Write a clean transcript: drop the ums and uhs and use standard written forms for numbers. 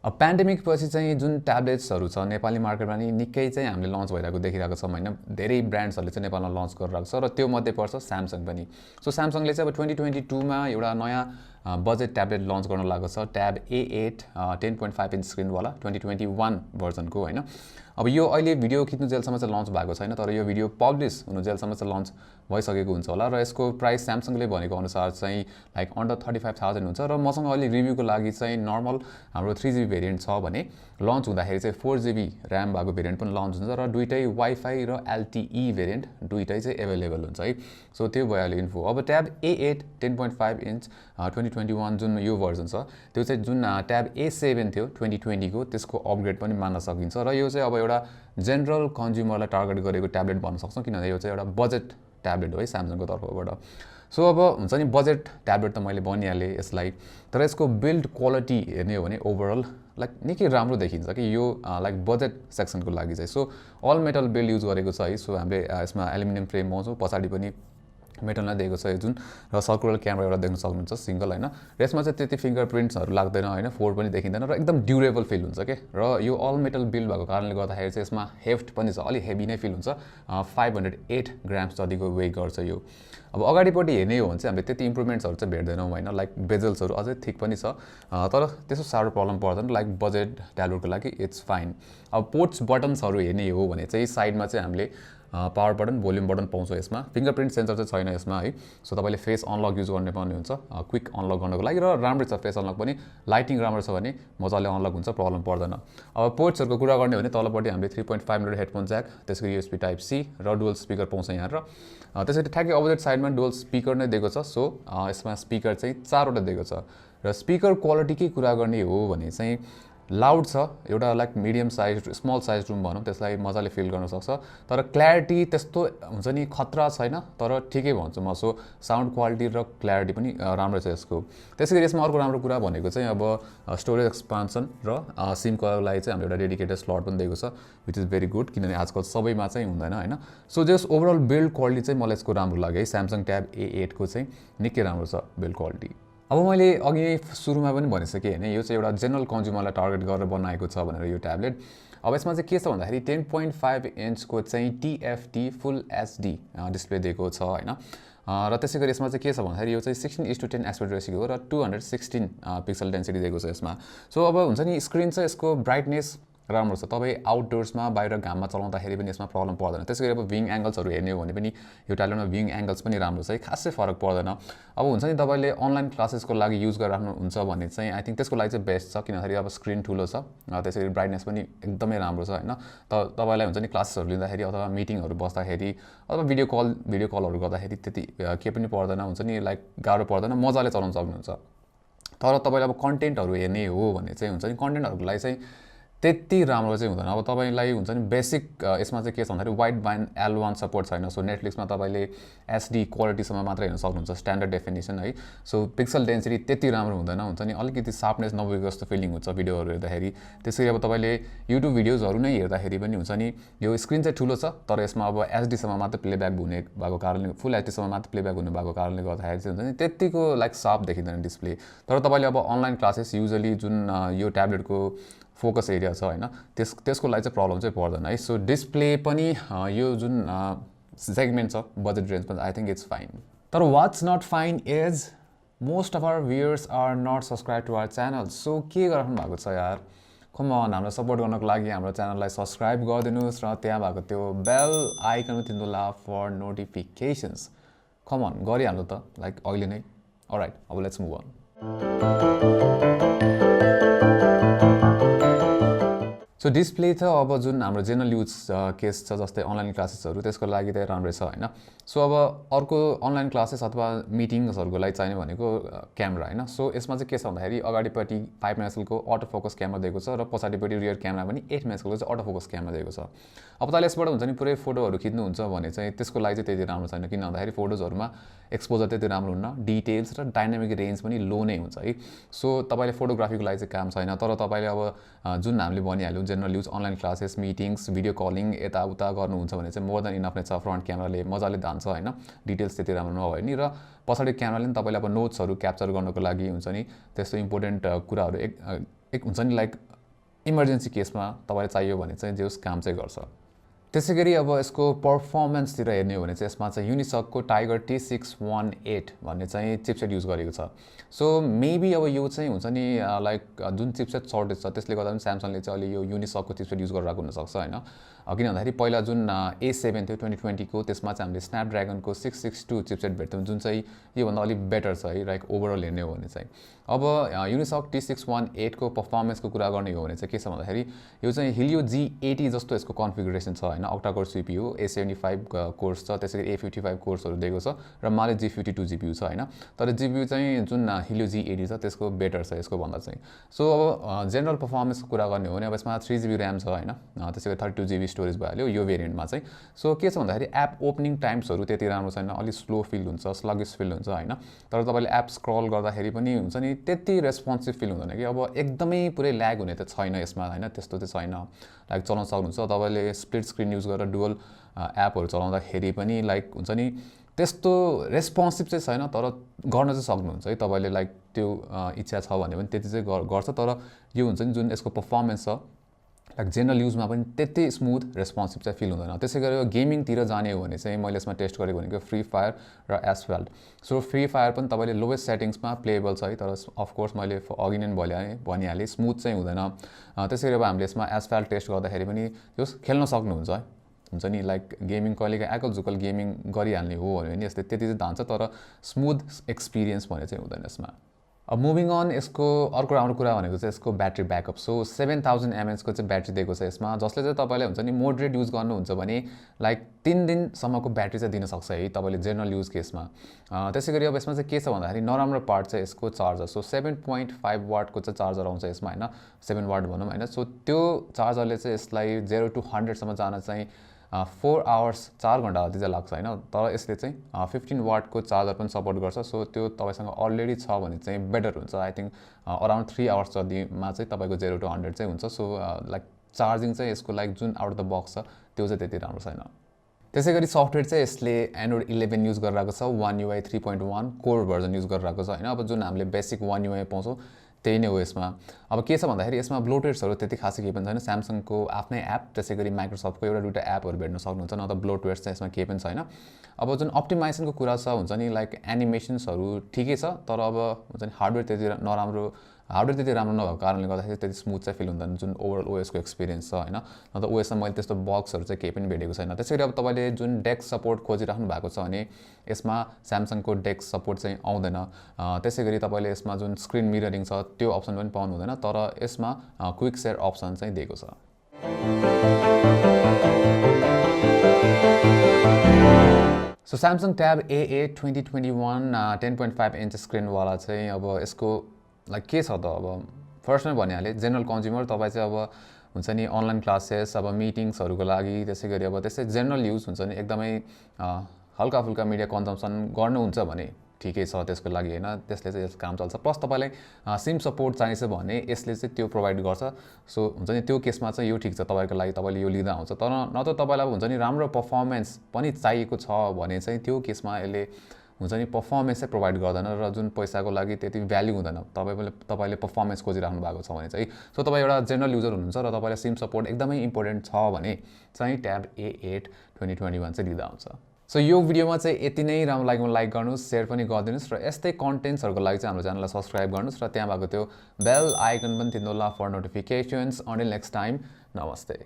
अब पेन्डेमिक पछि चाहिँ जुन ट्याब्लेट्सहरू छ नेपाली मार्केटमा नि निकै चाहिँ हामीले लन्च भइरहेको देखिरहेको छौँ हैन। धेरै ब्रान्ड्सहरूले चाहिँ नेपालमा लन्च गरिरहेको छ र त्यो मध्ये पर्छ स्यामसङ पनि। सो स्यामसङले चाहिँ अब 2022 मा एउटा नयाँ बजेट ट्याब्लेट लन्च गर्न लागेको छ, ट्याब A8 10.5 इन्च स्क्रिनवाला 2021 भर्जनको हैन। अब यो अहिले भिडियो खिच्नु जेलसम्म चाहिँ लन्च भएको छैन, तर यो भिडियो पब्लिस हुनु जेलसम्म चाहिँ लन्च भइसकेको हुन्छ होला र यसको प्राइस स्यामसङले भनेको अनुसार चाहिँ लाइक अन्डर 35,000 हुन्छ र मसँग अहिले रिभ्यूको लागि चाहिँ नर्मल हाम्रो 3GB भेरिएन्ट छ भने लन्च हुँदाखेरि चाहिँ 4GB ऱ्याम भएको भेरिएन्ट पनि लन्च हुन्छ र दुईटै वाइफाई र LTE भेरिएन्ट दुईटै चाहिँ एभाइलेबल हुन्छ है। सो त्यो भयो अहिले इन्फो। अब ट्याब A8 10.5 इन्च 2021 जुन यो भर्जन छ त्यो चाहिँ जुन ट्याब A7 थियो 2020 को त्यसको अपग्रेड पनि मान्न सकिन्छ र यो चाहिँ अब एउटा जेनरल कन्ज्युमरलाई टार्गेट गरेको ट्याब्लेट भन्न सक्छौँ, किनभने यो चाहिँ एउटा बजेट ट्याब्लेट हो है स्यामसङको तर्फबाट। सो अब हुन्छ नि बजेट ट्याब्लेट त मैले भनिहालेँ यसलाई, तर यसको बिल्ड क्वालिटी हेर्ने हो भने ओभरअल लाइक निकै राम्रो देखिन्छ कि यो लाइक बजेट सेक्सनको लागि चाहिँ। So all metal build use गरेको छ है। सो हामीले यसमा एल्युमिनियम फ्रेम पाउँछौँ, पछाडि पनि मेटलमा दिएको छ यो जुन, र सर्कुलर क्यामेरा एउटा देख्न सक्नुहुन्छ सिंगल हैन। र यसमा चाहिँ त्यति फिङ्गरप्रिन्ट्सहरू लाग्दैन हैन, फोल्ड पनि देखिँदैन र एकदम ड्युरेबल फिल हुन्छ के। र यो अल मेटल बिल्ड भएको कारणले गर्दाखेरि चाहिँ यसमा हेफ्ट पनि छ, अलि हेभी नै फिल हुन्छ। 508 ग्राम्स जतिको वेट गर्छ यो। अब अगाडिपट्टि हेर्ने हो भने चाहिँ हामीले त्यति इम्प्रुभमेन्ट्सहरू चाहिँ भेट्दैनौँ हैन, लाइक बेजल्सहरू अझै थिक पनि छ, तर त्यस्तो साह्रो प्रब्लम पर्दैन, लाइक बजेट ट्याब्लेटको लागि इट्स फाइन। अब पोर्ट्स बटन्सहरू हेर्ने हो भने चाहिँ साइडमा चाहिँ हामीले पावर बटन, भोल्युम बटन पाउँछौँ यसमा। फिङ्गरप्रिन्ट सेन्सर चाहिँ छैन यसमा है। सो तपाईँले फेस अनलक युज गर्नु पर्ने हुन्छ क्विक अनलक गर्नको लागि, र राम्रै छ फेस अनलक पनि, लाइटिङ राम्रो छ भने मजाले अनलक हुन्छ, प्रब्लम पर्दैन। अब पोर्ट्सहरूको कुरा गर्ने हो भने तलपट्टि हामीले 3.5mm हेडफोन ज्याक, त्यसको USB टाइप C र डुअल स्पिकर पाउँछ यहाँ, र त्यसरी ठ्याक्कै अपोजिट साइडमा डुअल स्पिकर नै दिएको छ। सो यसमा स्पिकर चाहिँ 4वटा दिएको छ र स्पिकर क्वालिटीकै कुरा गर्ने हो भने चाहिँ लाउड छ, एउटा like medium size small size room भनौँ त्यसलाई मजाले फिल गर्न सक्छ, तर क्ल्यारिटी त्यस्तो हुन्छ नि खतरा छैन, तर ठिकै भन्छु म। सो साउन्ड क्वालिटी र क्ल्यारिटी पनि राम्रो छ यसको। त्यसैगरी यसमा अर्को राम्रो कुरा भनेको चाहिँ अब स्टोरेज एक्सपान्सन र सिमको लागि चाहिँ हाम्रो एउटा डेडिकेटेड स्लट पनि दिएको छ, विच इज भेरी गुड, किनभने आजकल सबैमा चाहिँ हुँदैन हैन। सो जस ओभरअल बिल्ड क्वालिटी चाहिँ मलाई यसको राम्रो लाग्यो है। स्यामसङ ट्याब A8 को चाहिँ निकै राम्रो छ बिल्ड क्वालिटी। अब मैले अघि सुरुमा पनि भनिसकेँ हैन, यो चाहिँ एउटा जेनरल कन्ज्युमरलाई टार्गेट गरेर बनाएको छ भनेर यो ट्याब्लेट। अब यसमा चाहिँ के छ भन्दाखेरि 10.5 इन्चको चाहिँ TFT फुल HD डिस्प्ले दिएको छ हैन। र त्यसै गरी यसमा चाहिँ के छ भन्दाखेरि यो चाहिँ 16:10 एस्पेक्ट रेसियो हो र 216 पिक्सल डेन्सिटी दिएको छ यसमा। सो अब हुन्छ नि स्क्रिन चाहिँ यसको ब्राइटनेस राम्रो छ, तपाईँ आउटडोर्समा बाहिर घाममा चलाउँदाखेरि पनि यसमा प्रब्लम पर्दैन। त्यसै गरी अब भिङ एङ्गल्सहरू हेर्ने हो भने पनि यो ट्याब्लेटमा भिङ एङ्गल्स पनि राम्रो छ है, खासै फरक पर्दैन। अब हुन्छ नि तपाईँले अनलाइन क्लासेसको लागि युज गरिराख्नुहुन्छ भने चाहिँ आई थिङ्क त्यसको लागि चाहिँ बेस्ट छ, किनभने अब स्क्रिन ठुलो छ, त्यसै गरी ब्राइटनेस पनि एकदमै राम्रो छ हैन। तपाईँलाई हुन्छ नि क्लासेसहरू लिँदाखेरि अथवा मिटिङहरू बस्दाखेरि अथवा भिडियो कलहरू गर्दाखेरि त्यति के पनि पर्दैन, हुन्छ नि लाइक गाह्रो पर्दैन, मजाले चलाउन सक्नुहुन्छ। तर तपाईँले अब कन्टेन्टहरू हेर्ने हो भने चाहिँ हुन्छ नि कन्टेन्टहरूको लागि चाहिँ त्यति राम्रो चाहिँ हुँदैन। अब तपाईँलाई हुन्छ नि बेसिक यसमा चाहिँ के छ भन्दाखेरि वाइड ब्यान्ड L1 सपोर्ट छैन। सो नेटफ्लिक्समा तपाईँले HD क्वालिटीसम्म मात्र हेर्न सक्नुहुन्छ, स्ट्यान्डर्ड डेफिनेसन है। सो पिक्सल डेन्सिटी त्यति राम्रो हुँदैन, हुन्छ नि अलिकति सार्पनेस नभएको जस्तो फिलिङ हुन्छ भिडियोहरू हेर्दाखेरि। त्यसरी अब तपाईँले युट्युब भिडियोजहरू नै हेर्दाखेरि पनि हुन्छ नि यो स्क्रिन चाहिँ ठुलो छ, तर यसमा अब HD सम्म मात्र प्लेब्याक हुने भएको कारणले, फुल HD सम्म मात्र प्लेब्याक हुने भएको कारणले गर्दाखेरि चाहिँ हुन्छ नि त्यतिको लाइक सार्प देखिँदैन डिस्प्ले। तर तपाईँले अब अनलाइन क्लासेस युजली जुन यो ट्याब्लेटको फोकस एरिया छ हैन, त्यसको लागि चाहिँ प्रब्लम चाहिँ पर्दैन है। सो डिस्प्ले पनि यो जुन सेगमेन्ट छ बजेट रेन्जमा आई थिङ्क इट्स फाइन। तर what's not fine is most of our viewers are not subscribe to our channel. So के गरिराख्नु भएको छ यार, कम अन, हामीलाई सपोर्ट गर्नको लागि हाम्रो च्यानललाई सब्सक्राइब गरिदिनुहोस् र त्यहाँ भएको त्यो बेल आइकन थिच्नु होला फर नोटिफिकेसन्स। कम अन गरिहाल्नु त लाइक अहिले नै। अलराइट, अब let's move on. So display त अब जुन हाम्रो जेनरल युज केस छ जस्तै अनलाइन क्लासेसहरू त्यसको लागि त राम्रै छ हैन। सो अब अर्को अनलाइन क्लासेस अथवा मिटिङ्सहरूको लागि चाहिने भनेको क्यामेरा हैन। सो यसमा चाहिँ के छ भन्दाखेरि अगाडिपट्टि 5 मेगापिक्सलको अटो फोकस क्यामेरा दिएको छ र पछाडिपट्टि रियर क्यामेरा पनि 8 मेगापिक्सलको चाहिँ अटो फोकस क्यामेरा दिएको छ। अब तपाईँले यसबाट हुन्छ नि पुरै फोटोहरू खिच्नुहुन्छ भने चाहिँ त्यसको लागि चाहिँ त्यति राम्रो छैन, किन भन्दाखेरि फोटोजहरूमा एक्सपोजर त्यति राम्रो हुन्न, डिटेल्स र डाइनामिक रेन्ज पनि लो नै हुन्छ है। सो तपाईँले फोटोग्राफीको लागि चाहिँ काम छैन। तर तपाईँले अब जुन हामीले भनिहाल्यौँ general use online classes meetings video calling यताउता गर्नुहुन्छ भने चाहिँ मोर देन इनफ नै छ फ्रन्ट क्यामेराले मजाले धान्छ हैन डिटेल्स त्यति राम्रो नभए नि र पछाडि क्यामेराले नि तपाईले अब नोट्सहरू क्याप्चर गर्नको लागि हुन्छ नि त्यस्तो इम्पोर्टेन्ट कुराहरू एक हुन्छ नि लाइक इमर्जेन्सी केसमा तपाईलाई चाहियो भने चाहिँ जेस काम चाहिँ गर्छ त्यसैगरी अब यसको पर्फर्मेन्सतिर हेर्ने हो भने चाहिँ यसमा चाहिँ युनिसकको टाइगर T618 भन्ने चाहिँ चिपसेट युज गरेको छ सो मेबी अब यो चाहिँ हुन्छ नि लाइक जुन चिपसेट सर्टेज छ त्यसले गर्दा पनि स्यामसङले चाहिँ अलि यो युनिसकको चिपसेट युज गरिरहेको हुनसक्छ हैन किन भन्दाखेरि पहिला जुन A7 थियो 2020 को त्यसमा चाहिँ हामीले स्न्यापड्र्यागनको 662 चिपसेट भेट्थ्यौँ जुन चाहिँ योभन्दा अलिक बेटर छ है लाइक ओभरअल हेर्ने हो भने चाहिँ अब युनिसक T618 को पर्फर्मेन्सको कुरा गर्ने हो भने चाहिँ के छ भन्दाखेरि यो चाहिँ हिलियो G80 जस्तो यसको कन्फिगरेसन छ हैन octa core CPU A75 course छ त्यसैगरी A55 कोर्सहरू दिएको छ र माले G52 GPU छ हैन तर GPU चाहिँ जुन हिलियो G80 छ त्यसको बेटर छ यसको भन्दा चाहिँ सो अब जेनरल पर्फर्मेन्सको कुरा गर्ने हो भने अब यसमा 3GB RAM छ हैन त्यसैगरी 32GB स्टोरेज भइहाल्यो यो भेरिएन्टमा चाहिँ सो के छ भन्दाखेरि एप ओपनिङ टाइम्सहरू त्यति राम्रो छैन अलि स्लो फिल हुन्छ स्लगिस फिल हुन्छ हैन तर तपाईले एप स्क्रल गर्दाखेरि पनि हुन्छ नि त्यति रेस्पोन्सिभ फिल हुँदैन कि अब एकदमै पुरै ल्याग हुने त छैन यसमा हैन त्यस्तो चाहिँ छैन लाइक चलाउन सक्नुहुन्छ तपाईले स्प्लिट स्क्रिन युज गरेर डुअल एपहरू चलाउँदाखेरि पनि लाइक हुन्छ नि त्यस्तो रेस्पोन्सिभ चाहिँ छैन तर गर्न चाहिँ सक्नुहुन्छ है तपाईले लाइक त्यो इच्छा छ भने पनि त्यति चाहिँ गर्छ तर यो हुन्छ नि जुन यसको पर्फर्मेन्स छ लाइक जेनरल युजमा पनि त्यति स्मुथ रेस्पोन्सिभ चाहिँ फिल हुँदैन त्यसैगरी गेमिङतिर जाने हो भने चाहिँ मैले यसमा टेस्ट गरेको भनेको फ्री फायर र एसफल्ट सो फ्री फायर पनि तपाईले लोवेस्ट सेटिङ्समा प्लेएबल छ है तर अफकोर्स मैले अघि नै भनिहालेँ स्मुथ चाहिँ हुँदैन त्यसैगरी अब हामीले यसमा एसफल्ट टेस्ट गर्दाखेरि पनि त्यो खेल्न सक्नुहुन्छ है हुन्छ नि लाइक गेमिङ कहिलेकाहीँ एकल झुकल गेमिङ गरिहाल्ने हो भने यसले त्यति चाहिँ धान्छ तर स्मुथ एक्सपिरियन्स भने चाहिँ हुँदैन यसमा अब मुभिङ अन यसको अर्को राम्रो कुरा भनेको चाहिँ यसको ब्याट्री ब्याकअप सो 7000 mAh को चाहिँ ब्याट्री दिएको छ यसमा जसले चाहिँ तपाईले हुन्छ नि मोडरेट युज गर्नुहुन्छ भने लाइक 3 दिनसम्मको ब्याट्री चाहिँ दिन सक्छ है तपाईले जेनरल युज केसमा त्यसैगरी अब यसमा चाहिँ के छ भन्दाखेरि नराम्रो पार्ट चाहिँ यसको चार्जर सो 7.5 वाटको चाहिँ चार्जर आउँछ यसमा हैन 7 वाट भनौँ हैन सो त्यो चार्जरले चाहिँ यसलाई 0 to 100 सम्म जान चाहिँ 4 आवर्स 4 घण्टा जति चाहिँ लाग्छ हैन तर यसले चाहिँ 15 वाटको चार्जर पनि सपोर्ट गर्छ सो त्यो तपाईसँग अलरेडी छ भने चाहिँ बेटर हुन्छ आई थिंक अराउन्ड 3 आवर्स जतिमा चाहिँ तपाईको 0 to 100 चाहिँ हुन्छ सो लाइक चार्जिङ चाहिँ यसको लाइक जुन आउट द बक्स छ त्यो चाहिँ त्यति राम्रो छैन त्यसैगरी सफ्टवेयर चाहिँ यसले एन्ड्रोइड 11 युज गरिरहेको छ One UI 3.1 core version use गरिरहेको छ हैन अब जुन हामीले बेसिक One UI पाउँछौँ त्यही नै हो यसमा अब के छ भन्दाखेरि यसमा ब्लोटवेयर्सहरू त्यति खासै केही पनि छैन स्यामसङको आफ्नै एप त्यसैगरी माइक्रोसफ्टको एउटा दुईटा एपहरू भेट्न सक्नुहुन्छ न त ब्लोटवेयर्स चाहिँ यसमा केही पनि छैन अब जुन अप्टिमाइजेसनको कुरा छ हुन्छ नि लाइक एनिमेसन्सहरू ठिकै छ तर अब हुन्छ नि हार्डवेयर त्यति राम्रो नभएको कारणले गर्दाखेरि त्यति स्मुथ चाहिँ फिल हुँदैन जुन ओभरअल ओएसको एक्सपिरियन्स छ हैन न त ओएसमा मैले त्यस्तो बक्सहरू चाहिँ केही पनि भेटेको छैन त्यसैगरी अब तपाईले जुन डेस्क सपोर्ट खोजिराख्नु भएको छ भने यसमा स्यामसङको डेस्क सपोर्ट चाहिँ आउँदैन त्यसैगरी तपाईले यसमा जुन स्क्रिन मिररिङ छ त्यो अप्सन पनि पाउनु हुँदैन तर यसमा क्विक शेयर अप्सन चाहिँ दिएको छ सो स्यामसङ ट्याब AA 2021 10.5 इन्च स्क्रिनवाला चाहिँ अब यसको लाइक के छ त अब फर्स्टमै भनिहालेँ जेनरल कन्ज्युमर तपाईँ चाहिँ अब हुन्छ नि अनलाइन क्लासेस अब मिटिङ्सहरूको लागि त्यसैगरी अब त्यसै जेनरल युज हुन्छ नि एकदमै हल्का फुल्का मिडिया कन्जम्सन गर्नुहुन्छ भने ठिकै छ त्यसको लागि हैन त्यसले चाहिँ यसको काम चल्छ प्लस तपाईलाई सिम सपोर्ट चाहिन्छ भने यसले चाहिँ त्यो प्रोभाइड गर्छ सो हुन्छ नि त्यो केसमा चाहिँ यो ठिक छ तपाईको लागि तपाईले यो लिँदा हुन्छ तर न त तपाईलाई हुन्छ नि राम्रो पर्फर्मेन्स पनि चाहिएको छ भने चाहिँ त्यो केसमा यसले हुन्छ नि पर्फर्मेन्स चाहिँ प्रोभाइड गर्दैन र जुन पैसाको लागि त्यति भ्याल्यु हुँदैन तपाईले पर्फर्मेन्स खोजिराख्नु भएको छ भने चाहिँ सो तपाईँ एउटा जेनरल युजर हुनुहुन्छ र तपाईलाई सिम सपोर्ट एकदमै इम्पोर्टेन्ट छ भने चाहिँ ट्याब A8 2021 चाहिँ लिँदा हुन्छ सो यो भिडियोमा चाहिँ यति नै राम्रो लाग्यो लाइक गर्नुस् शेयर पनि गरिदिनुस् र यस्तै कन्टेन्ट्सहरुको लागि चाहिँ हाम्रो च्यानललाई सब्स्क्राइब गर्नुस् र त्यहाँ भएको त्यो बेल आइकन पनि थिच्नुहोला for notifications until next time नमस्ते